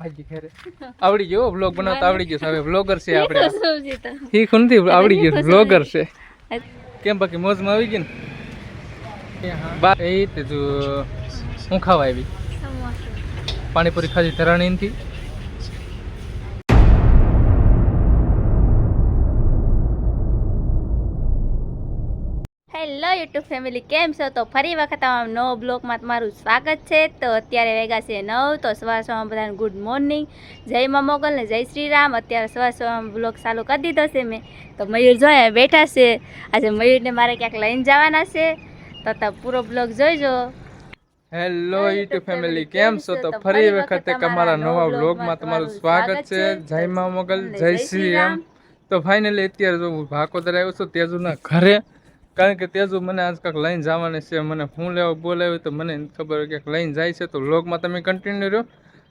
ભાજી ખેરે આવડી ગયો બ્લોગ બનાવતા આવડી ગયો હવે બ્લોગર છે આપણે શીખું નથી આવડી ગયું બ્લોગર છે કેમ બાકી મોજમાં આવી ગઈ ને બા એ તે જો હું ખાવા આવી પાણીપુરી ખાધી ધરાણીથી હેલો યુટ્યુબ ફેમિલી કેમ છો? તો ફરી વખત અમારા નવો બ્લોગમાં તમારું સ્વાગત છે. તો અત્યારે વાગ્યા છે 9 તો સવાર સવારમાં બધાને ગુડ મોર્નિંગ, જય મા મોગલ ને જય શ્રી રામ. અત્યારે સવાર સવારમાં બ્લોગ ચાલુ કરી દીધો છે મેં. તો મયુર જોયા બેઠા છે, આજે મયુરને મારે ક્યાંક લઈને જવાના છે તો પૂરો બ્લોગ જોઈજો. હેલો યુટ્યુબ ફેમિલી કેમ છો? તો ફરી વખત એક અમારા નવા બ્લોગમાં તમારું સ્વાગત છે. જય મા મોગલ જય શ્રી રામ. તો ફાઇનલી અત્યારે જો હું ભાકોદર આવ્યો છું તેજુના ઘરે, કારણ કે તેજુ મને આજ કાંક લઈને જવાની છે. મને હું લેવા બોલાવ્યું તો મને ખબર ક્યાંક લઈને જાય છે. તો વ્લોગમાં તમે કન્ટિન્યુ રહો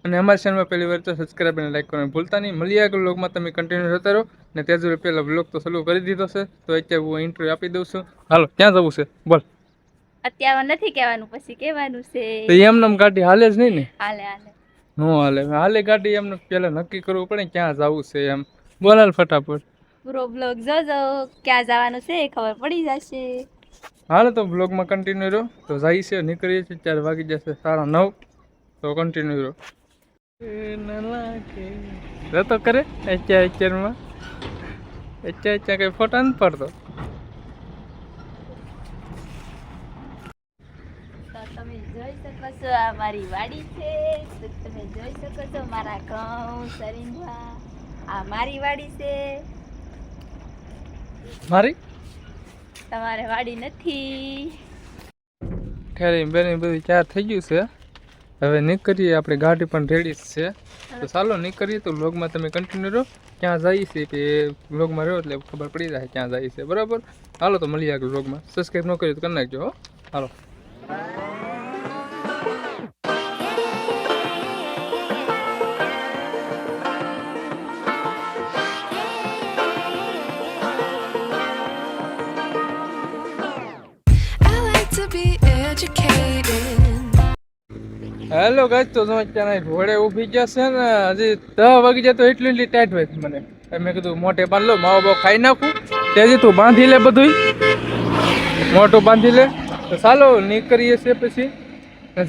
અને અમારી ચેનલમાં પહેલી વાર તો સબસ્ક્રાઈબ અને લાઈક કરવાનું ભૂલતા નહીં. મળીએ આગળ વ્લોગમાં તમે કન્ટિન્યુ રહેતા રહો. ને તેજુ પહેલાં વ્લોગ તો ચાલુ કરી દીધો છે, તો અત્યારે હું ઇન્ટરવ્યૂ આપી દઉં છું. હાલો ક્યાં જવું છે બોલ? અત્યારે નથી કહેવાનું, પછી કહેવાનું છે. તો એમને ગાડી હાલે જ નહીં ને? હાલે હાલે નો હાલે હાલે ગાડી એમને પહેલાં નક્કી કરવું પડે ક્યાં જવું છે એમ. બોલાલ ફટાફટ. પૂરો બ્લોગ જોજો, ક્યાં જવાનું છે ખબર પડી જશે. હાલો તો બ્લોગમાં કન્ટિન્યુ રહો. તો જાય છે નીકળીએ છીએ 4 વાગી જશે 9:30. તો કન્ટિન્યુ રહો. તો કરે અત્યારમાં કંઈ ફોટા નથી પડતો. તમે જોઈ શકો છો આ મારી વાડી છે. તો તમે જોઈ શકો છો મારા ઘઉં સરીંગવા. આ મારી વાડી છે, મારી તમારે વાડી નથી. ખેરી બેની બધું ચાર થઈ ગયું છે. હવે નીકળીએ, આપણે ગાડી પણ રેડી જ છે. તો ચાલો નીકળીએ. તો વ્લોગમાં તમે કન્ટિન્યુ રહો. ક્યાં જાય છે તે વ્લોગમાં રહો એટલે ખબર પડી જાય ક્યાં જાય છે. બરાબર, હાલો તો મળીએ આગળ વ્લોગમાં. સબસ્ક્રાઈબ ન કર્યું તો કરી નાખજો હો. હાલો. હેલો ગાઈસ, તો અત્યારે ઘોડે ઊભી ગયા છે ને હજી 10 વાગી જાય તો એટલી ટાઈટ હોય મને. મેં કીધું મોઢે બાંધ લો, માવો બાવ ખાઈ નાખું. તેજી તું બાંધી લે, બધું મોટું બાંધી લે. તો ચાલો નીકળીએ છે. પછી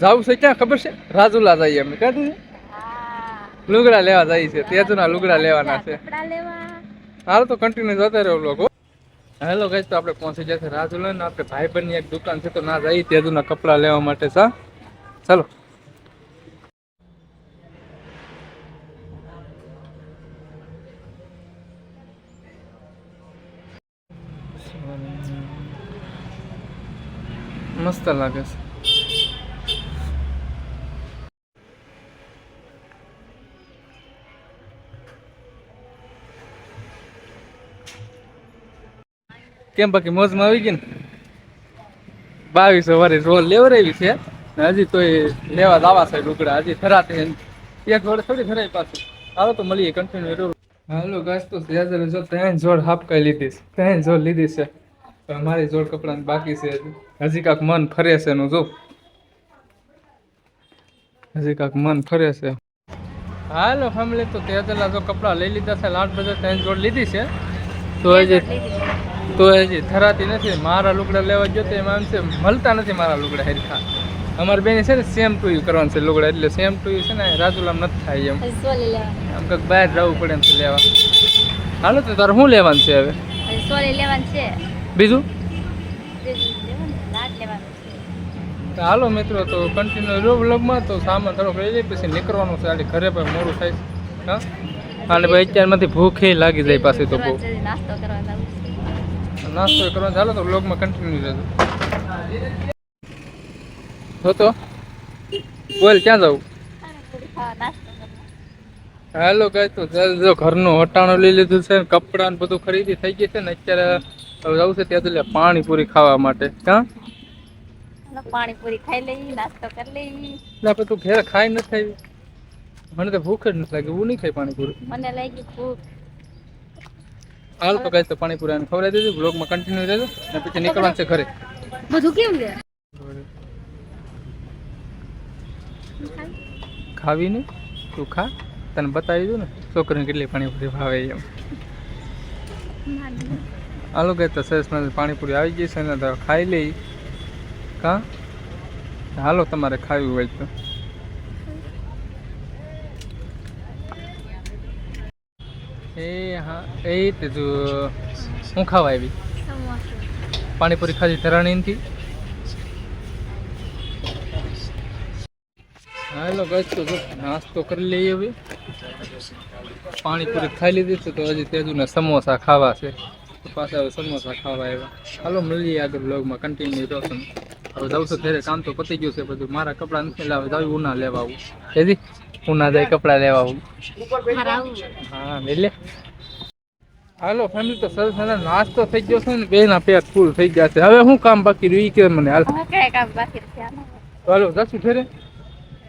જવું છે ક્યાં ખબર છે? રાજુલા જઈએ અમે. ક્યાં લુગડા લેવા જઈએ છે. તેજુના લુગડા લેવાના છે. હાલ તો કન્ટિન્યુ જતા રહ્યો લોકો. હેલો ગાઈસ, તો આપણે પહોંચી ગયા છે રાજુલા ને આપણે ભાઈબંધની એક દુકાન છે તો ના જઈએ તેજુના કપડા લેવા માટે. ચાલો. મસ્ત લાગે છે. કેમ બાકી મોજમાં આવી ગઈ ને? 2200 વાળી રોલ લેવરાવી છે. હજી તો લેવા દાવા છે લુગડા, હજી ધરાતે એક જોડે થોડી ધરાઈ પાછું. હાલો તો મળીએ કન્ટિન્યુ રહો. હાલો ગાઈસ, તો સેજર જો 3 જોડ હાપકાઈ લીધી છે. 3 જોડ લીધી છે. મારી જોડ કપડાની બાકી છે. હજી કાંક મન ફરે છે એનું જો. હજી કાંક મન ફરે છે. હાલો ફેમિલી, તો તેજલા જો કપડા લઈ લીધા છે. લાટ બધા 3 જોડ લીધી છે. તો હજી ધરાતી નથી. મારા લુગડા લેવા ગયો તો એમાં એમ છે મળતા નથી મારા લુગડા હરખા. અમારી બેન છે ને સેમ ટુ યુ કરવાનું છે લુગડા, એટલે સેમ ટુ યુ છે ને રાજુલામ નથી થાય એમ. આમ કંઈક બહાર જવું પડે એમ છે લેવા. હાલો તો તારે શું લેવાનું છે હવે? બીજું તો હાલો મિત્રો, તો કન્ટિન્યુ રહો વ્લોગમાં. તો સામાન થોડોક લઈ જાય પછી નીકળવાનું છે. આડી ઘરે પણ મોડું થાય છે. હા, અને ભાઈ અત્યારમાંથી ભૂખે લાગી જાય પાછી. તો બહુ નાસ્તો કરવાનો. ચાલો તો વ્લોગમાં કન્ટિન્યુ રહેજો. તો બોલ ક્યાં જવું? હાલો ગાઈસ, તો જો ઘરનું હટાણું લઈ લીધું છે, કપડાં ને બધું ખરીદી થઈ ગઈ છે ને. અત્યારે જવું છે ત્યાં તો પાણીપુરી ખાવા માટે. ક્યાં પાણીપુરી ખાઈ લઈ, નાસ્તો કરી લઈ. આપણે તું ઘેર ખાઈ નથી આવી? મને તો ભૂખ જ નથી લાગી. હું નહીં ખાઈ પાણીપુરી. મને લાગી ભૂખ. હાલ તો ગાઈસ, તો પાણીપુરી આને ખવડાવી દીધું. બ્લોગમાં કન્ટિન્યુ રહેજો અને પછી નીકળવાનું છે ઘરે. બધું કેમ લે ખાવી નહીં તું ખા, તને બતાવી દઉં ને છોકરીને કેટલી પાણીપુરી ભાવે એમ. હાલો કે તો સરસ મજાની પાણીપુરી આવી ગઈ છે ને, તો ખાઈ લઈ. કાં હાલો તમારે ખાવી હોય તો. એ હા એ તે તું હું ખાવા આવી પાણીપુરી ખાધી ધરાણીથી. હાલો ગઈ તો જો નાસ્તો કરી લઈએ. હવે પાણીપુરી ખાઈ લીધી છે તો હજી તેજુને સમોસા ખાવા છે, તો પાછા હવે સમોસા ખાવા આવ્યા. હાલો મળીએ આગળ બ્લોગમાં કન્ટિન્યુ રહેશો. હવે જાઉં છું ઘરે, કામ તો પતી ગયું છે બધું. મારા કપડાં નથી લાવે, જાવ ઉના લેવા આવું. એજી ઉના જાય કપડાં લેવા આવું. હા એટલે હાલો ફેમિલી તો સરસ નાસ્તો થઈ ગયો છે ને, બેના પેટ ફૂલ થઈ ગયા છે. હવે શું કામ બાકી રહ્યું કે મને હાલ હાલો જશું ઘરે.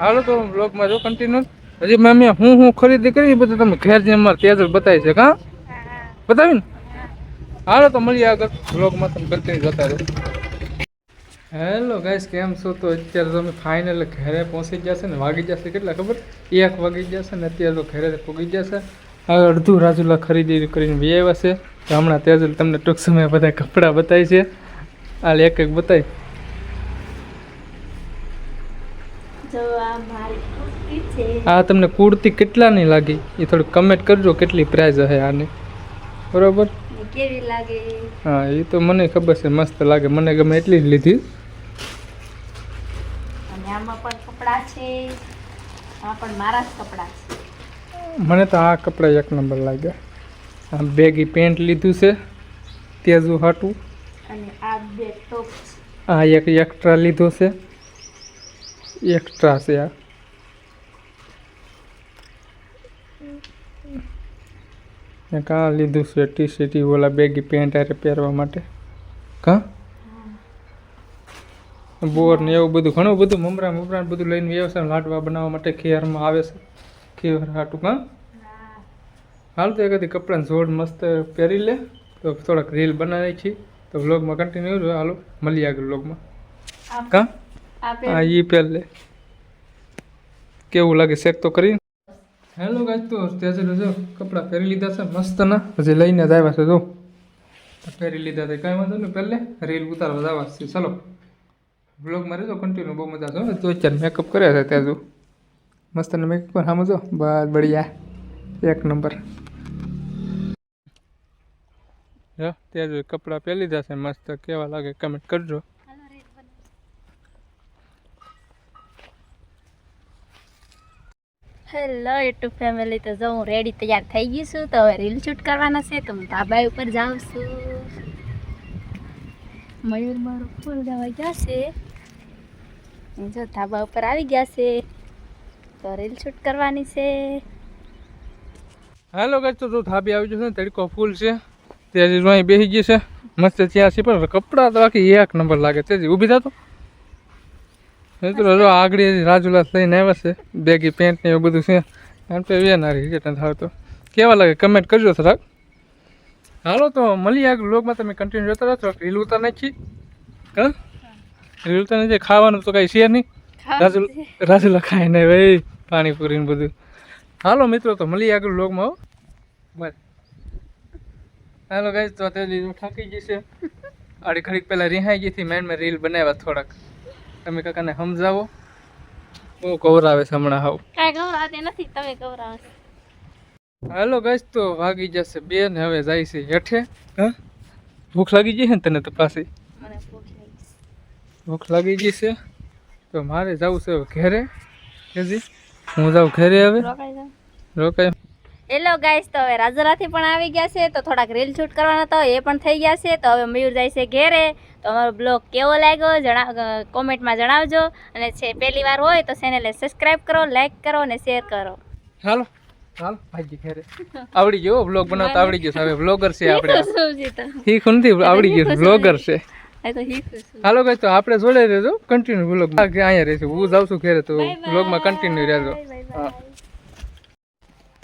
હાલો તો બ્લોગમાં જો કન્ટિન્યુ. હજી મેં હું ખરીદી કરી બધું તમે ઘેર જે અમારે તેજ બતાવી છે. કાં બતાવી ને? હાલો તો મળીએ આગળ બ્લોગમાં, તમે કન્ટિન્યુ જતા રહો. હેલો ગાઈસ, કેમ છો? તો અત્યારે તો અમે ફાઇનલ ઘરે પહોંચી ગયા છે ને, વાગી જશે કેટલા ખબર? 1 વાગી જશે ને. અત્યારે તો ઘરે પહોંચી જશે. હવે અડધું રાજુલા ખરીદી કરીને બી આવ્યા છે. તો હમણાં તેજલ તમને ટૂંક સમય બધા કપડાં બતાવી છે. હાલ એક એક બતાવી. આ તમને કુર્તી કેટલાની લાગી એ થોડું કમેન્ટ કરજો, કેટલી પ્રાઇઝ હશે આની, બરોબર? કેવી લાગે? હા એ તો મને ખબર છે, મસ્ત લાગે, મને ગમે એટલી જ લીધી. અને આમાં પણ કપડાં છે, આ પણ મારા જ કપડાં છે. મને તો આ કપડાં એક નંબર લાગ્યા. આ બેગી પેન્ટ લીધું છે તેજુ હાટું, અને આ 2 ટોપ છે. આ એક એક્સ્ટ્રા લીધો છે, એક્સ્ટ્રા છે આ. કાં લીધું છે ટી શર્ટ ઓલા બેગી પેન્ટ આરે પહેરવા માટે. કાં બોર ને એવું બધું ઘણું બધું મમરા બધું લઈને વ્યવસાય લાડવા બનાવવા માટે ખેરમાં આવે છે, ખેર હાટું. કાં હાલ તો એકાદી કપડાને જોડ મસ્ત પહેરી લે તો થોડાક રીલ બનાવી છીએ. તો વ્લોગમાં કન્ટિન્યુ રહ્યો. હાલો મળીએ આગળ વ્લોગમાં. કાં હા એ પહેર લે, કેવું લાગે સેટ તો કરી. હેલો ગાઈસ, તો તેજલ જો કપડાં પહેરી લીધા છે મસ્તના, હજી લઈને જ આવ્યા છે. જો પહેરી લીધા છે, કાંઈ વાંધો નહીં, પહેલે રીલ ઉતારવા જ આવ્યા છે. ચાલો બ્લોગમાં રહેજો કન્ટિન્યુ, બહુ મજા આવશે. તો અત્યારે મેકઅપ કર્યા છે તેજુ, મસ્તના મેકઅપ પર સામે જો, બસ બઢિયા એક નંબર. તેજુ કપડાં પહેરી લીધા છે મસ્ત, કેવા લાગે કમેન્ટ કરજો. હેલો યુટ્યુબ ફેમિલી, તો જો હું રેડી તૈયાર થઈ ગઈ છું. તો હવે રીલ શૂટ કરવાના છે, તો હું ધાબા ઉપર જાઉં છું. મયુર મારો ફૂલ ગાવા ગયા છે, જો ધાબા ઉપર આવી ગયા છે, તો રીલ શૂટ કરવાની છે. હેલો ગાઈસ, તો ધાબી આવી જશે, તડકો ફૂલ છે. ત્યાંથી અહીં બેસી ગઈ છે મસ્ત ત્યાં છે, પણ કપડાં તો બાકી એક નંબર લાગે. ત્યાંથી ઊભી થતો મિત્રો જો આગળ રાજુલા લઈને આવ્યા છે, બેગી પેન્ટ ને એવું બધું છે. એમ તો વેનારી રિટર્ન થાવ તો કેવા લાગે કમેન્ટ કરજો થોડાક. હાલો તો મળીએ આગળ લોગમાં, તમે કન્ટિન્યુ જોતા રહો. રીલ ઉતાર નાખી. હા રીલ ઉતાર નથી, ખાવાનું તો કાંઈ છે નહીં. રાજુલા ખાય નહીં ભાઈ પાણીપુરી ને બધું. હાલો મિત્રો તો મળીએ આગળ લોગમાં. બસ હાલો ગાઈસ, તો તે થાકી ગઈ છે. આડી ઘડીક પહેલાં રિહાઈ ગઈ હતી, મેં રીલ બનાવ્યા થોડાક. તમે કાકાને સમજાવો, બહુ કવરાવે છે હમણાં. હાવ કાંઈ કવરાવતી નથી, તમે કવરાવો. હાલો ગાઈસ, તો વાગી જશે 2 ને હવે જાય છે હેઠે. હા ભૂખ લાગી ગઈ છે ને તને તો પાછી? ભૂખ લાગી ગઈ છે, તો મારે જવું છે ઘરે. કેજી હું જાઉં ઘરે હવે, રોકાય. હેલો ગાઈસ, તો હવે રાજુલાથી પણ આવી ગયા છે, તો થોડાક રીલ શૂટ કરવાના હતા, એ પણ થઈ ગયા છે. તો હવે મયુર જાય છે ઘેરે. તો અમારો બ્લોગ કેવો લાગ્યો કોમેન્ટમાં જણાવજો, અને છે પહેલી વાર હોય તો ચેનલને સબસ્ક્રાઈબ કરો, લાઈક કરો અને શેર કરો. હાલો હાલો ભાઈ ઘરે. આવડી ગયો બ્લોગ બનાવતા, આવડી ગયો. હવે બ્લોગર છે આપણે, શીખું નથી, આવડી ગયું બ્લોગર છે. હાલો ગાઈસ, તો આપણે જોડે રહેજો કન્ટિન્યુ બ્લોગ. અહીંયા રહીશું, હું જાઉં છું ઘરે, તો બ્લોગમાં કન્ટિન્યુ રહેજો. હા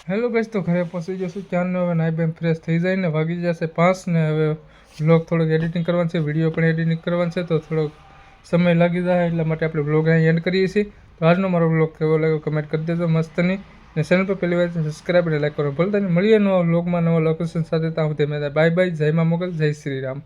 હેલો ગાઈસ, તો ઘરે પહોંચી જશું. ત્યારનો હવે નાઈ બેન ફ્રેશ થઈ જાય ને વાગી જશે 5 ને. હવે બ્લોગ થોડુંક એડિટિંગ કરવાનું છે, વિડીયો પણ એડિટિંગ કરવાનું છે, તો થોડોક સમય લાગી જાય, એટલા માટે આપણે બ્લોગ અહીં એન્ડ કરીએ છીએ. તો આજનો મારો બ્લોગ કેવો લાગ્યો કમેન્ટ કરી દેજો મસ્તની. ને ચેનલ પર પહેલી વાર સબસ્ક્રાઈબ અને લાઈક કરો ભૂલતા નહીં. મળીએ નવા વ્લોગમાં નવા લોકેશન સાથે. ત્યાં સુધી બાય બાય. જય મા મોગલ, જય શ્રી રામ.